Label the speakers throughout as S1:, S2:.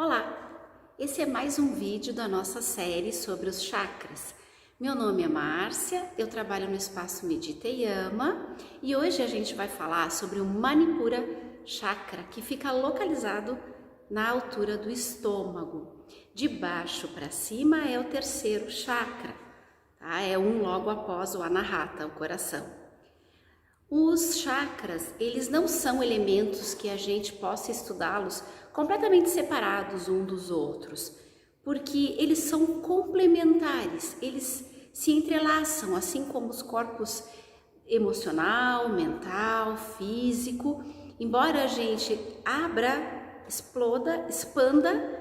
S1: Olá, esse é mais um vídeo da nossa série sobre os chakras. Meu nome é Márcia, eu trabalho no Espaço Medita e Ama e hoje a gente vai falar sobre o Manipura Chakra, que fica localizado na altura do estômago. De baixo para cima é o terceiro chakra, tá? É um logo após o Anahata, o coração. Os chakras, eles não são elementos que a gente possa estudá-los completamente separados um dos outros, porque eles são complementares, eles se entrelaçam, assim como os corpos emocional, mental, físico. Embora a gente abra, expanda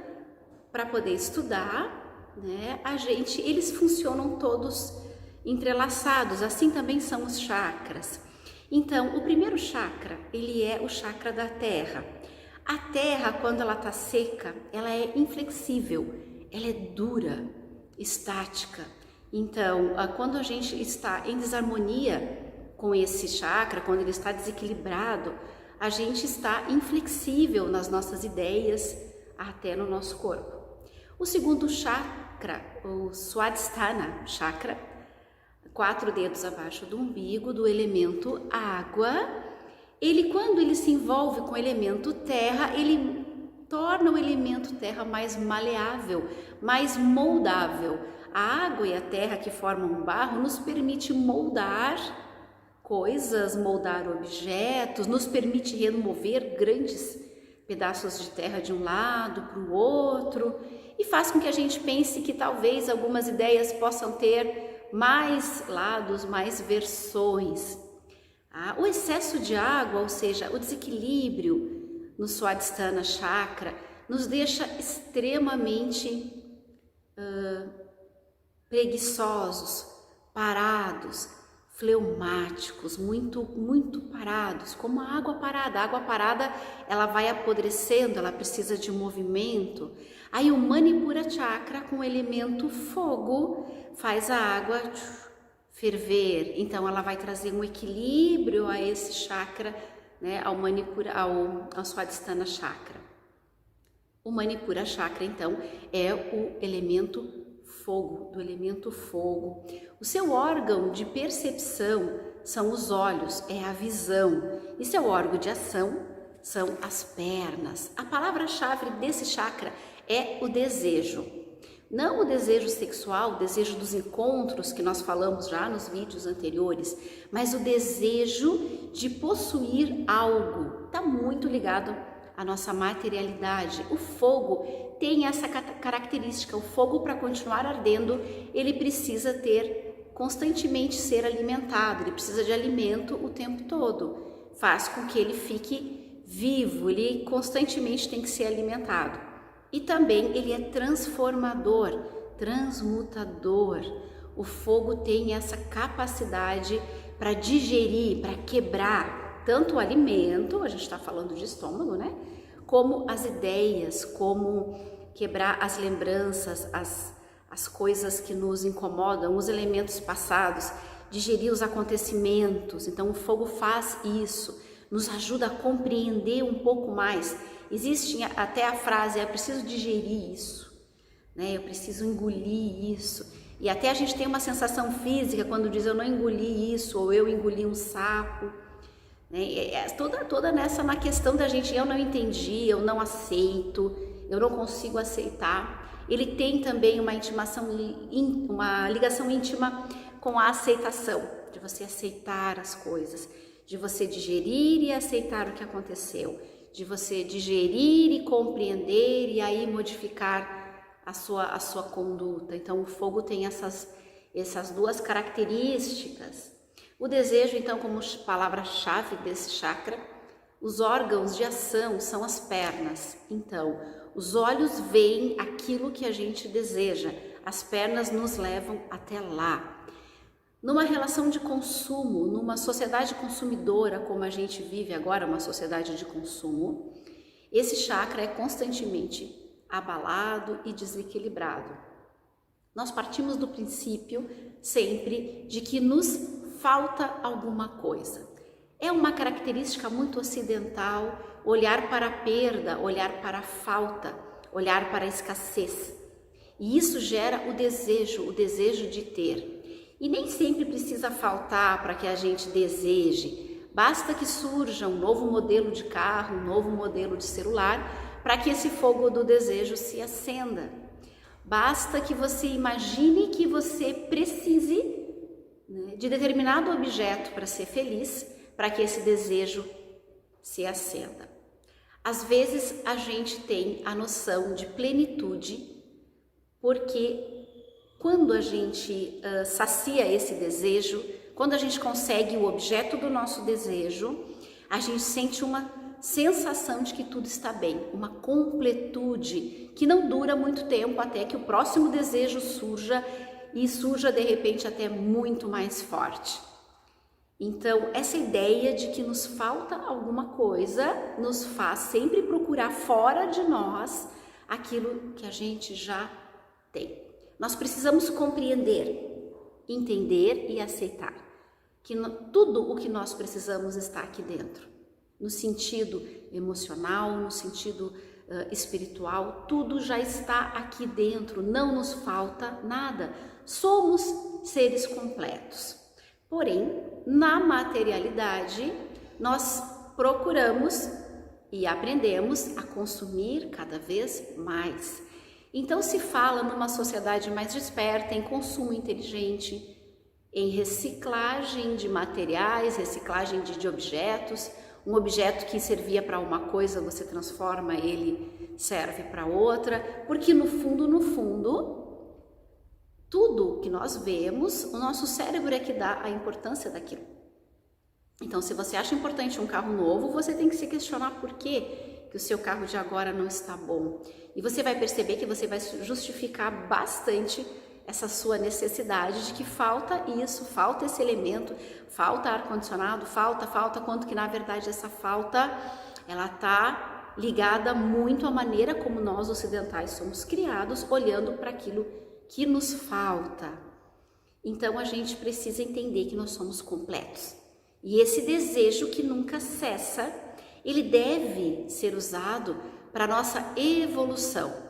S1: para poder estudar, né? Eles funcionam todos entrelaçados, assim também são os chakras. Então, o primeiro chakra, ele é o chakra da terra. A terra, quando ela está seca, ela é inflexível, ela é dura, estática. Então, quando a gente está em desarmonia com esse chakra, quando ele está desequilibrado, a gente está inflexível nas nossas ideias, até no nosso corpo. O segundo chakra, o Swadhisthana chakra, 4 dedos abaixo do umbigo, do elemento água, quando ele se envolve com o elemento terra, ele torna o elemento terra mais maleável, mais moldável. A água e a terra que formam um barro nos permite moldar coisas, moldar objetos, nos permite remover grandes pedaços de terra de um lado para o outro e faz com que a gente pense que talvez algumas ideias possam ter mais lados, mais versões. O excesso de água, ou seja, o desequilíbrio no Swadhisthana chakra, nos deixa extremamente preguiçosos, parados, fleumáticos, muito parados, como a água parada. A água parada, ela vai apodrecendo, ela precisa de movimento. Aí o Manipura Chakra, com o elemento fogo, faz a água ferver. Então ela vai trazer um equilíbrio a esse chakra, né, ao Manipura, ao Swadhisthana Chakra. O Manipura Chakra, então, é o elemento fogo, do elemento fogo. O seu órgão de percepção são os olhos, é a visão. E seu órgão de ação são as pernas. A palavra-chave desse chakra é o desejo. Não o desejo sexual, o desejo dos encontros que nós falamos já nos vídeos anteriores, mas o desejo de possuir algo. Está muito ligado à nossa materialidade. O fogo tem essa característica. O fogo, para continuar ardendo, ele precisa constantemente ser alimentado, ele precisa de alimento o tempo todo. Faz com que ele fique vivo, ele constantemente tem que ser alimentado. E também ele é transformador, transmutador. O fogo tem essa capacidade para digerir, para quebrar tanto o alimento, a gente está falando de estômago, né? Como as ideias, como quebrar as lembranças, as coisas que nos incomodam, os elementos passados, digerir os acontecimentos. Então o fogo faz isso, nos ajuda a compreender um pouco mais. Existe até a frase, eu preciso digerir isso, né? Eu preciso engolir isso. E até a gente tem uma sensação física quando diz eu não engoli isso, ou eu engoli um sapo, né? Toda na questão da gente, eu não entendi, eu não aceito, eu não consigo aceitar. Ele tem também uma ligação íntima com a aceitação, de você aceitar as coisas, de você digerir e aceitar o que aconteceu, de você digerir e compreender e aí modificar a sua conduta. Então o fogo tem essas duas características. O desejo, então, como palavra-chave desse chakra, os órgãos de ação são as pernas. Então, os olhos veem aquilo que a gente deseja, as pernas nos levam até lá. Numa relação de consumo, numa sociedade consumidora como a gente vive agora, uma sociedade de consumo, esse chakra é constantemente abalado e desequilibrado. Nós partimos do princípio sempre de que nos falta alguma coisa. É uma característica muito ocidental olhar para a perda, olhar para a falta, olhar para a escassez. E isso gera o desejo de ter. E nem sempre precisa faltar para que a gente deseje. Basta que surja um novo modelo de carro, um novo modelo de celular, para que esse fogo do desejo se acenda. Basta que você imagine que você precise, né, de determinado objeto para ser feliz, para que esse desejo se acenda. Às vezes a gente tem a noção de plenitude, porque quando a gente sacia esse desejo, quando a gente consegue o objeto do nosso desejo, a gente sente uma sensação de que tudo está bem, uma completude que não dura muito tempo até que o próximo desejo surja e surja de repente até muito mais forte. Então, essa ideia de que nos falta alguma coisa nos faz sempre procurar fora de nós aquilo que a gente já tem. Nós precisamos compreender, entender e aceitar que tudo o que nós precisamos está aqui dentro. No sentido emocional, no sentido espiritual, tudo já está aqui dentro, não nos falta nada. Somos seres completos. Porém, na materialidade, nós procuramos e aprendemos a consumir cada vez mais. Então se fala numa sociedade mais desperta, em consumo inteligente, em reciclagem de materiais, reciclagem de objetos. Um objeto que servia para uma coisa, você transforma, ele serve para outra, porque no fundo, tudo que nós vemos, o nosso cérebro é que dá a importância daquilo. Então, se você acha importante um carro novo, você tem que se questionar por quê que o seu carro de agora não está bom. E você vai perceber que você vai justificar bastante essa sua necessidade de que falta isso, falta esse elemento, falta ar-condicionado, falta, quanto que na verdade essa falta, ela está ligada muito à maneira como nós ocidentais somos criados, olhando para aquilo que nos falta. Então a gente precisa entender que nós somos completos. E esse desejo que nunca cessa, ele deve ser usado para a nossa evolução.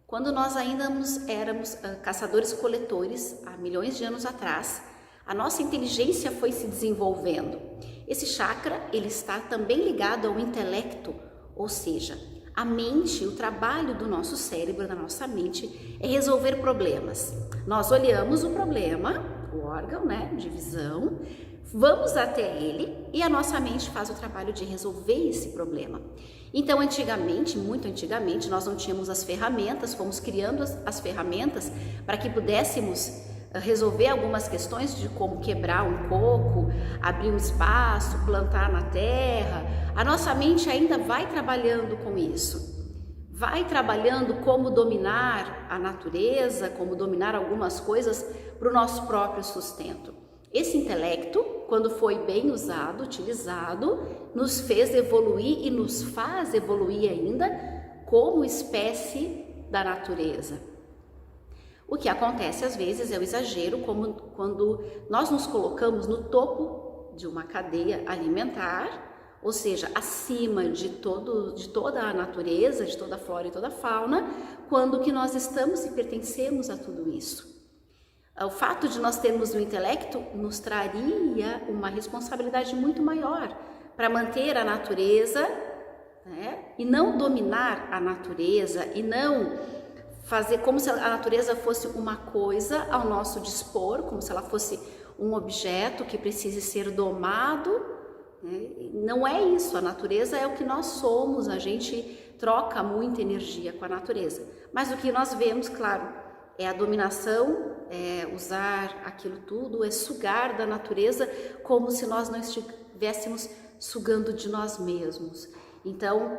S1: Quando nós ainda éramos caçadores-coletores, há milhões de anos atrás, a nossa inteligência foi se desenvolvendo. Esse chakra, ele está também ligado ao intelecto, ou seja, a mente, o trabalho do nosso cérebro, da nossa mente, é resolver problemas. Nós olhamos o problema, o órgão, né, de visão, vamos até ele e a nossa mente faz o trabalho de resolver esse problema. Então, antigamente, muito antigamente, nós não tínhamos as ferramentas, fomos criando as ferramentas para que pudéssemos resolver algumas questões de como quebrar um coco, abrir um espaço, plantar na terra. A nossa mente ainda vai trabalhando com isso. Vai trabalhando como dominar a natureza, como dominar algumas coisas para o nosso próprio sustento. Esse intelecto, quando foi bem usado, utilizado, nos fez evoluir e nos faz evoluir ainda como espécie da natureza. O que acontece às vezes é o exagero, como quando nós nos colocamos no topo de uma cadeia alimentar, ou seja, acima de toda a natureza, de toda a flora e toda a fauna, quando que nós estamos e pertencemos a tudo isso. O fato de nós termos o intelecto nos traria uma responsabilidade muito maior para manter a natureza, né, e não dominar a natureza e não fazer como se a natureza fosse uma coisa ao nosso dispor, como se ela fosse um objeto que precise ser domado, né? Não é isso, a natureza é o que nós somos, a gente troca muita energia com a natureza, mas o que nós vemos, claro, é a dominação, é usar aquilo tudo, é sugar da natureza como se nós não estivéssemos sugando de nós mesmos. Então,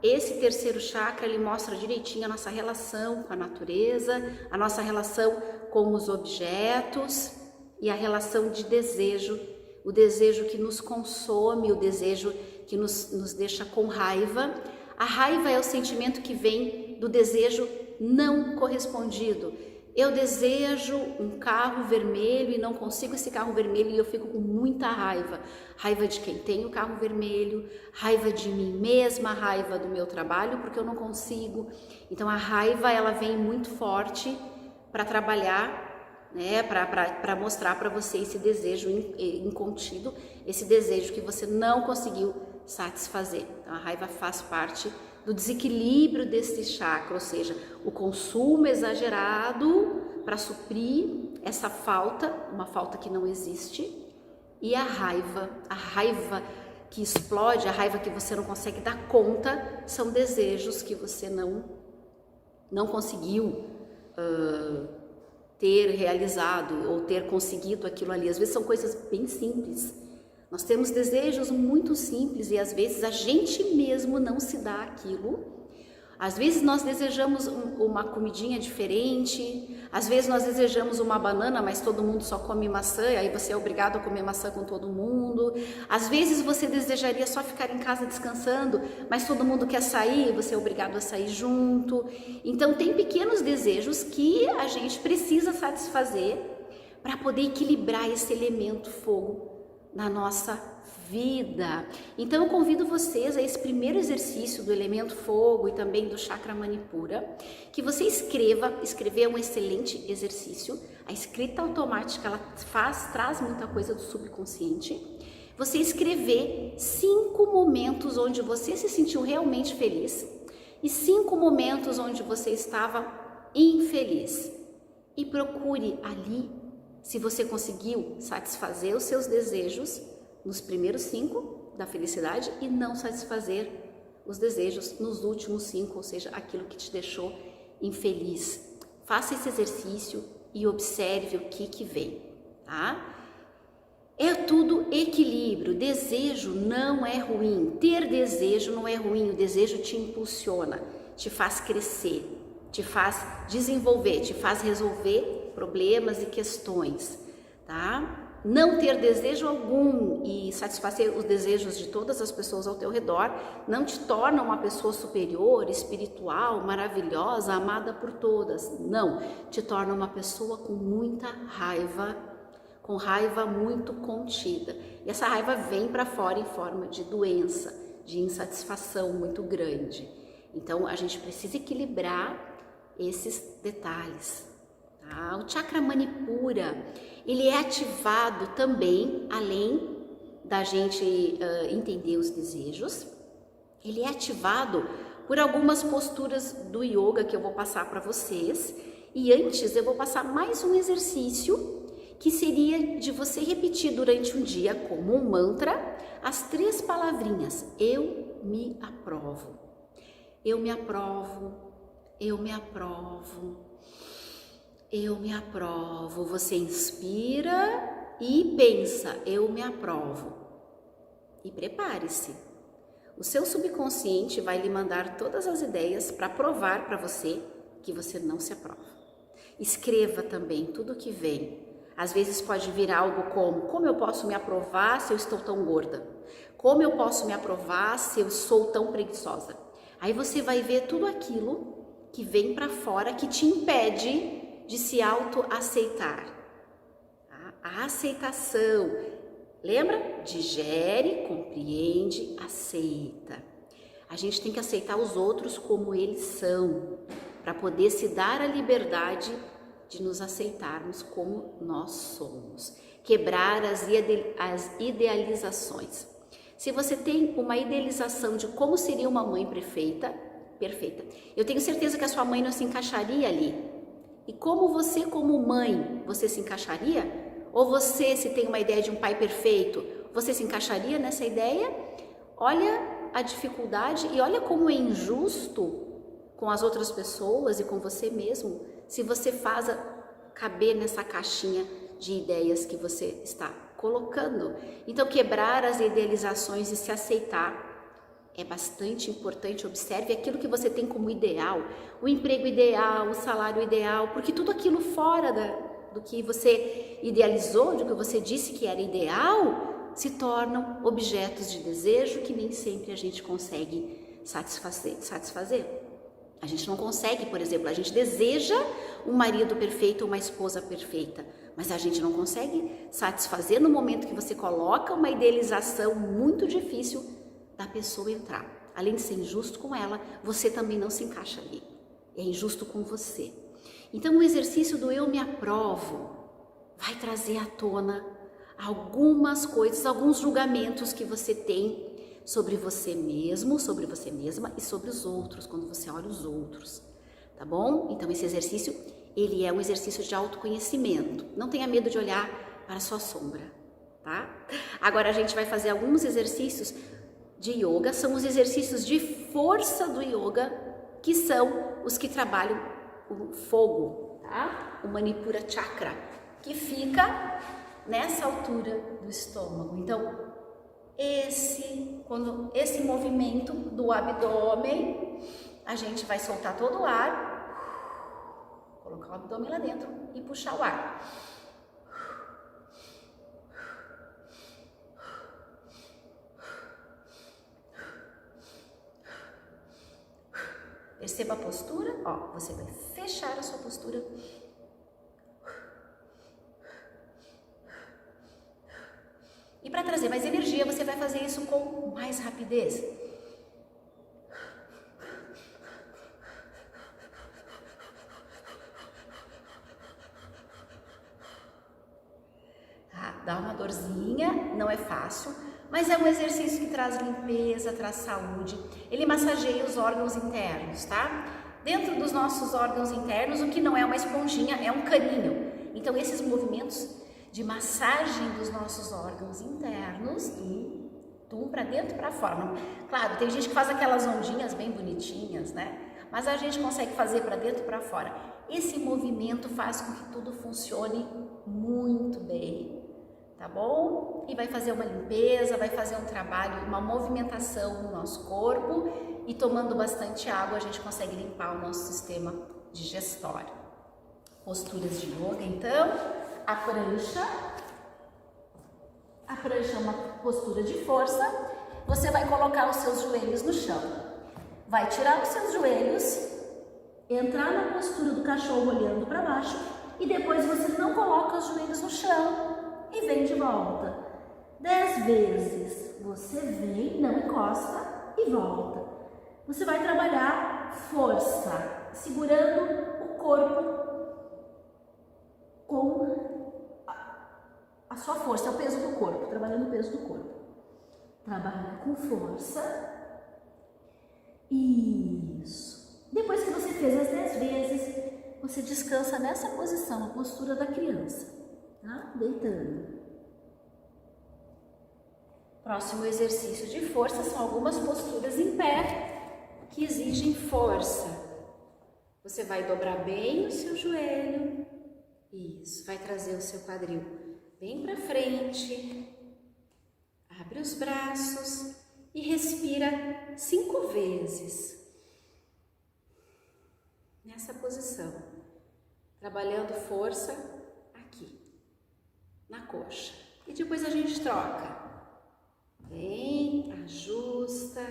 S1: esse terceiro chakra, ele mostra direitinho a nossa relação com a natureza, a nossa relação com os objetos e a relação de desejo, o desejo que nos consome, o desejo que nos deixa com raiva. A raiva é o sentimento que vem do desejo não correspondido. Eu desejo um carro vermelho e não consigo esse carro vermelho e eu fico com muita raiva. Raiva de quem tem o carro vermelho, raiva de mim mesma, raiva do meu trabalho porque eu não consigo. Então a raiva ela vem muito forte para trabalhar, né, para mostrar para você esse desejo incontido, esse desejo que você não conseguiu satisfazer. Então a raiva faz parte do desequilíbrio desse chakra, ou seja, o consumo exagerado para suprir essa falta, uma falta que não existe, e a raiva que explode, a raiva que você não consegue dar conta, são desejos que você não conseguiu ter realizado ou ter conseguido aquilo ali. Às vezes são coisas bem simples. Nós temos desejos muito simples e às vezes a gente mesmo não se dá aquilo. Às vezes nós desejamos uma comidinha diferente, às vezes nós desejamos uma banana, mas todo mundo só come maçã, aí você é obrigado a comer maçã com todo mundo. Às vezes você desejaria só ficar em casa descansando, mas todo mundo quer sair, você é obrigado a sair junto. Então tem pequenos desejos que a gente precisa satisfazer para poder equilibrar esse elemento fogo na nossa vida. Então eu convido vocês a esse primeiro exercício do elemento fogo e também do chakra manipura, que você escrever é um excelente exercício. A escrita automática ela traz muita coisa do subconsciente. Você escrever 5 momentos onde você se sentiu realmente feliz e 5 momentos onde você estava infeliz, e procure ali se você conseguiu satisfazer os seus desejos nos primeiros 5 da felicidade e não satisfazer os desejos nos últimos 5, ou seja, aquilo que te deixou infeliz. Faça esse exercício e observe o que vem, tá? É tudo equilíbrio. Desejo não é ruim. Ter desejo não é ruim. O desejo te impulsiona, te faz crescer, te faz desenvolver, te faz resolver problemas e questões, tá? Não ter desejo algum e satisfazer os desejos de todas as pessoas ao teu redor não te torna uma pessoa superior, espiritual, maravilhosa, amada por todas. Não, te torna uma pessoa com muita raiva, com raiva muito contida. E essa raiva vem para fora em forma de doença, de insatisfação muito grande. Então a gente precisa equilibrar esses detalhes. O chakra manipura, ele é ativado também, além da gente entender os desejos, ele é ativado por algumas posturas do yoga que eu vou passar para vocês. E antes eu vou passar mais um exercício que seria de você repetir durante um dia como um mantra as 3 palavrinhas: eu me aprovo, eu me aprovo, eu me aprovo. Eu me aprovo. Você inspira e pensa, eu me aprovo. E prepare-se. O seu subconsciente vai lhe mandar todas as ideias para provar para você que você não se aprova. Escreva também tudo o que vem. Às vezes pode vir algo como eu posso me aprovar se eu estou tão gorda? Como eu posso me aprovar se eu sou tão preguiçosa? Aí você vai ver tudo aquilo que vem para fora que te impede de se autoaceitar. A aceitação, lembra? Digere, compreende, aceita. A gente tem que aceitar os outros como eles são, para poder se dar a liberdade de nos aceitarmos como nós somos. Quebrar as idealizações. Se você tem uma idealização de como seria uma mãe perfeita, eu tenho certeza que a sua mãe não se encaixaria ali. E como você, como mãe, você se encaixaria? Ou você, se tem uma ideia de um pai perfeito, você se encaixaria nessa ideia? Olha a dificuldade e olha como é injusto com as outras pessoas e com você mesmo, se você faz caber nessa caixinha de ideias que você está colocando. Então, quebrar as idealizações e se aceitar é bastante importante. Observe aquilo que você tem como ideal, o emprego ideal, o salário ideal, porque tudo aquilo fora do que você idealizou, do que você disse que era ideal, se tornam objetos de desejo que nem sempre a gente consegue satisfazer. A gente não consegue, por exemplo, a gente deseja um marido perfeito ou uma esposa perfeita, mas a gente não consegue satisfazer no momento que você coloca uma idealização muito difícil da pessoa entrar. Além de ser injusto com ela, você também não se encaixa ali. É injusto com você. Então o exercício do eu me aprovo vai trazer à tona algumas coisas, alguns julgamentos que você tem sobre você mesmo, sobre você mesma e sobre os outros, quando você olha os outros, tá bom? Então esse exercício, ele é um exercício de autoconhecimento. Não tenha medo de olhar para a sua sombra, tá? Agora a gente vai fazer alguns exercícios de yoga, são os exercícios de força do yoga, que são os que trabalham o fogo, tá? O Manipura Chakra, que fica nessa altura do estômago. Então, esse movimento do abdômen, a gente vai soltar todo o ar, colocar o abdômen lá dentro e puxar o ar. Perceba a postura, ó, você vai fechar a sua postura. E para trazer mais energia, você vai fazer isso com mais rapidez. Tá? Dá uma dorzinha, não é fácil, mas é um exercício que traz limpeza, traz saúde. Ele massageia os órgãos internos, tá? Dentro dos nossos órgãos internos, o que não é uma esponjinha, é um caninho. Então, esses movimentos de massagem dos nossos órgãos internos, para dentro e para fora. Claro, tem gente que faz aquelas ondinhas bem bonitinhas, né? Mas a gente consegue fazer para dentro e para fora. Esse movimento faz com que tudo funcione muito bem, tá bom? E vai fazer uma limpeza, vai fazer um trabalho, uma movimentação no nosso corpo, e tomando bastante água a gente consegue limpar o nosso sistema digestório. Posturas de yoga, então. A prancha é uma postura de força. Você vai colocar os seus joelhos no chão, vai tirar os seus joelhos, entrar na postura do cachorro olhando para baixo, e depois você não coloca os joelhos no chão e vem de volta. 10 vezes você vem, não encosta e volta. Você vai trabalhar força, segurando o corpo com a sua força, é o peso do corpo, trabalhando o peso do corpo. Trabalha com força. Isso. Depois que você fez as 10 vezes, você descansa nessa posição, a postura da criança, tá? Deitando. Próximo exercício de força são algumas posturas em pé que exigem força. Você vai dobrar bem o seu joelho. Isso, vai trazer o seu quadril bem para frente, abre os braços e respira 5 vezes nessa posição, trabalhando força aqui na coxa. E depois a gente troca, vem, ajusta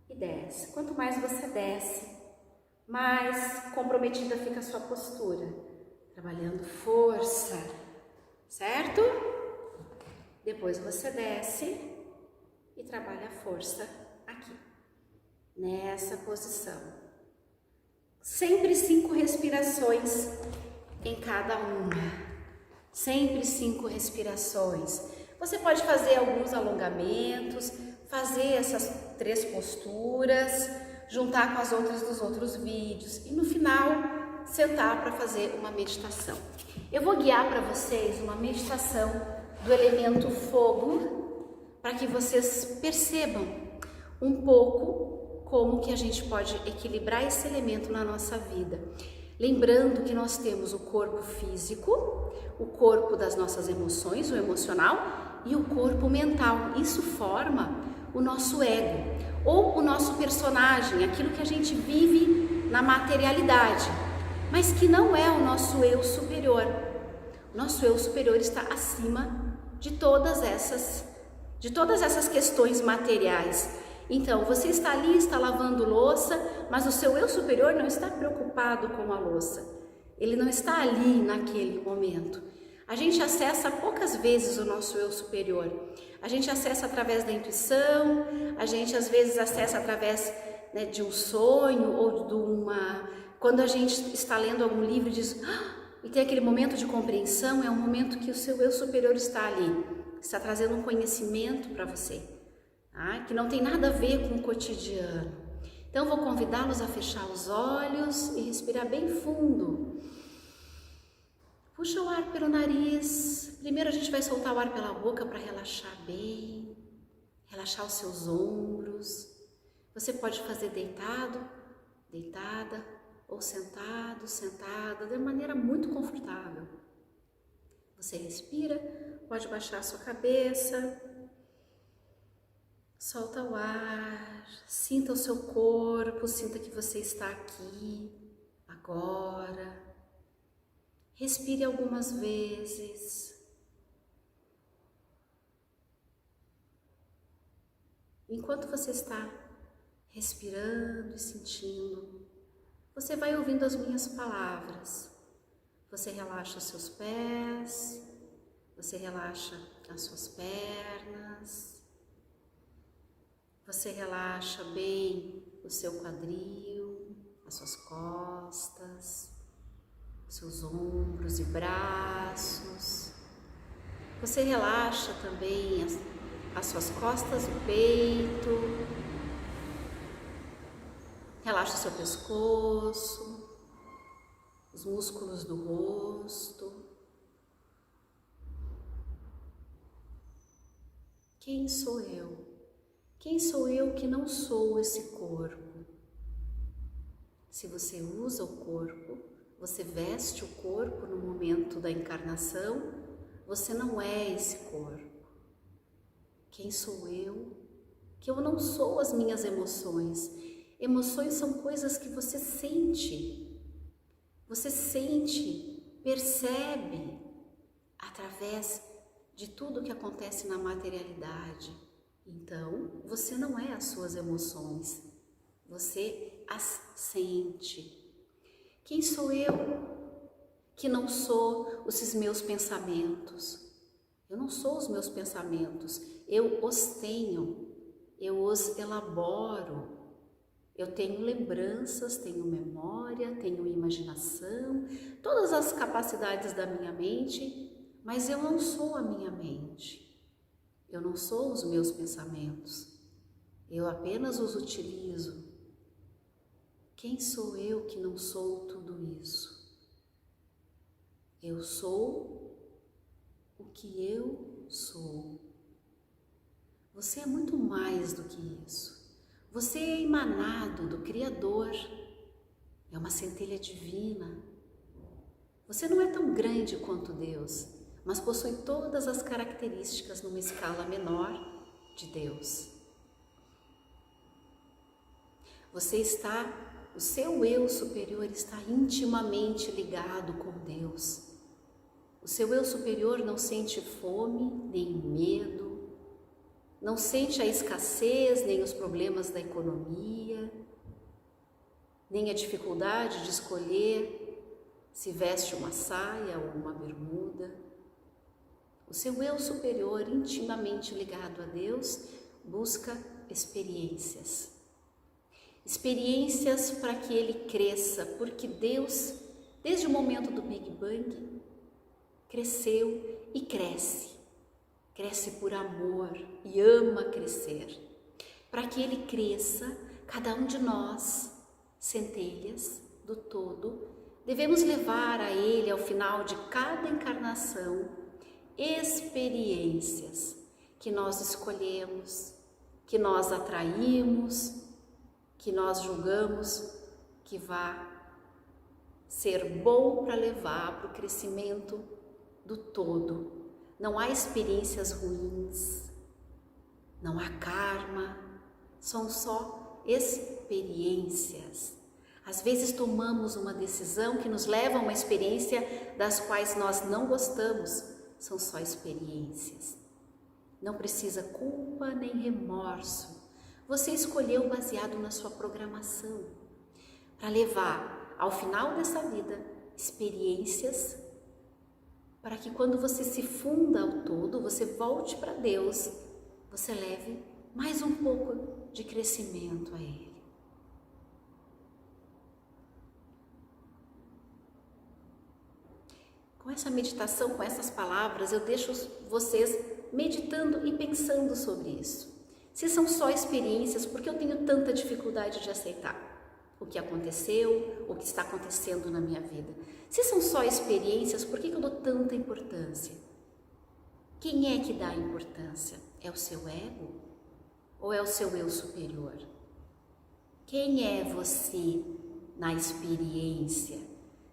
S1: e desce. Quanto mais você desce, mais comprometida fica a sua postura, trabalhando força. Certo? Depois você desce e trabalha a força aqui, nessa posição. Sempre 5 respirações em cada uma. Sempre 5 respirações. Você pode fazer alguns alongamentos, fazer essas 3 posturas, juntar com as outras dos outros vídeos e no final sentar para fazer uma meditação. Eu vou guiar para vocês uma meditação do elemento fogo, para que vocês percebam um pouco como que a gente pode equilibrar esse elemento na nossa vida. Lembrando que nós temos o corpo físico, o corpo das nossas emoções, o emocional, e o corpo mental. Isso forma o nosso ego, ou o nosso personagem, aquilo que a gente vive na materialidade, mas que não é o nosso eu superior. O nosso eu superior está acima de todas essas questões materiais. Então, você está ali, está lavando louça, mas o seu eu superior não está preocupado com a louça. Ele não está ali naquele momento. A gente acessa poucas vezes o nosso eu superior. A gente acessa através da intuição, a gente às vezes acessa através, né, de um sonho ou de uma... Quando a gente está lendo algum livro e diz... E tem aquele momento de compreensão, é um momento que o seu eu superior está ali. Está trazendo um conhecimento para você, tá? Que não tem nada a ver com o cotidiano. Então vou convidá-los a fechar os olhos e respirar bem fundo. Puxa o ar pelo nariz. Primeiro a gente vai soltar o ar pela boca para relaxar bem, relaxar os seus ombros. Você pode fazer deitado, deitada, ou sentado, sentada, de maneira muito confortável. Você respira, pode baixar a sua cabeça, solta o ar, sinta o seu corpo, sinta que você está aqui, agora. Respire algumas vezes. Enquanto você está respirando e sentindo, você vai ouvindo as minhas palavras. Você relaxa os seus pés, você relaxa as suas pernas, você relaxa bem o seu quadril, as suas costas, seus ombros e braços. Você relaxa também as suas costas, o peito. Relaxa o seu pescoço, os músculos do rosto. Quem sou eu? Quem sou eu que não sou esse corpo? Se você usa o corpo, você veste o corpo no momento da encarnação, você não é esse corpo. Quem sou eu? Que eu não sou as minhas emoções. Emoções são coisas que você sente, percebe através de tudo que acontece na materialidade. Então, você não é as suas emoções, você as sente. Quem sou eu que não sou esses meus pensamentos? Eu não sou os meus pensamentos, eu os tenho, eu os elaboro. Eu tenho lembranças, tenho memória, tenho imaginação, todas as capacidades da minha mente, mas eu não sou a minha mente. Eu não sou os meus pensamentos. Eu apenas os utilizo. Quem sou eu que não sou tudo isso? Eu sou o que eu sou. Você é muito mais do que isso. Você é emanado do Criador, é uma centelha divina. Você não é tão grande quanto Deus, mas possui todas as características numa escala menor de Deus. O seu eu superior está intimamente ligado com Deus. O seu eu superior não sente fome, nem medo, não sente a escassez, nem os problemas da economia, nem a dificuldade de escolher se veste uma saia ou uma bermuda. O seu eu superior, intimamente ligado a Deus, busca experiências. Experiências para que ele cresça, porque Deus, desde o momento do Big Bang, cresceu e cresce. Cresce por amor e ama crescer. Para que ele cresça, cada um de nós, centelhas do todo, devemos levar a ele, ao final de cada encarnação, experiências que nós escolhemos, que nós atraímos, que nós julgamos que vá ser bom para levar para o crescimento do todo. Não há experiências ruins, não há karma, são só experiências. Às vezes tomamos uma decisão que nos leva a uma experiência das quais nós não gostamos, são só experiências. Não precisa culpa nem remorso. você escolheu baseado na sua programação, para levar ao final dessa vida experiências, para que quando você se funda ao todo, você volte para Deus, você leve mais um pouco de crescimento a Ele. Com essa meditação, com essas palavras, eu deixo vocês meditando e pensando sobre isso. Se são só experiências, por que eu tenho tanta dificuldade de aceitar o que aconteceu, o que está acontecendo na minha vida? Se são só experiências, por que eu dou tanta importância? Quem é que dá importância? É o seu ego? Ou é o seu eu superior? Quem é você na experiência?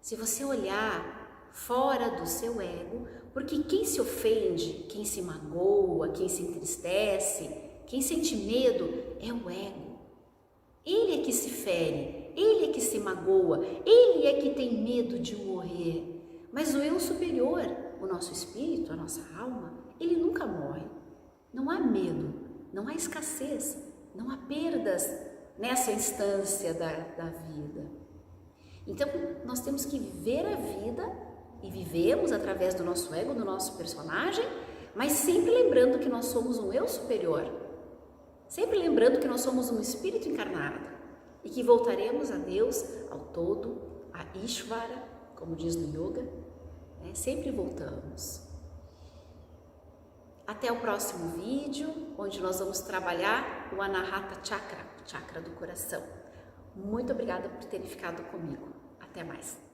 S1: Se você olhar fora do seu ego, porque quem se ofende, quem se magoa, quem se entristece, quem sente medo é o ego. Ele é que se fere, ele é que se magoa, ele é que tem medo de morrer. Mas o eu superior, o nosso espírito, a nossa alma, ele nunca morre. Não há medo, não há escassez, não há perdas nessa instância da vida. Então, nós temos que viver a vida e vivemos através do nosso ego, do nosso personagem, mas sempre lembrando que nós somos um eu superior, sempre lembrando que nós somos um espírito encarnado e que voltaremos a Deus, ao todo, a Ishvara, como diz no yoga, né? Sempre voltamos. Até o próximo vídeo, onde nós vamos trabalhar o Anahata Chakra, o chakra do coração. Muito obrigada por terem ficado comigo. Até mais.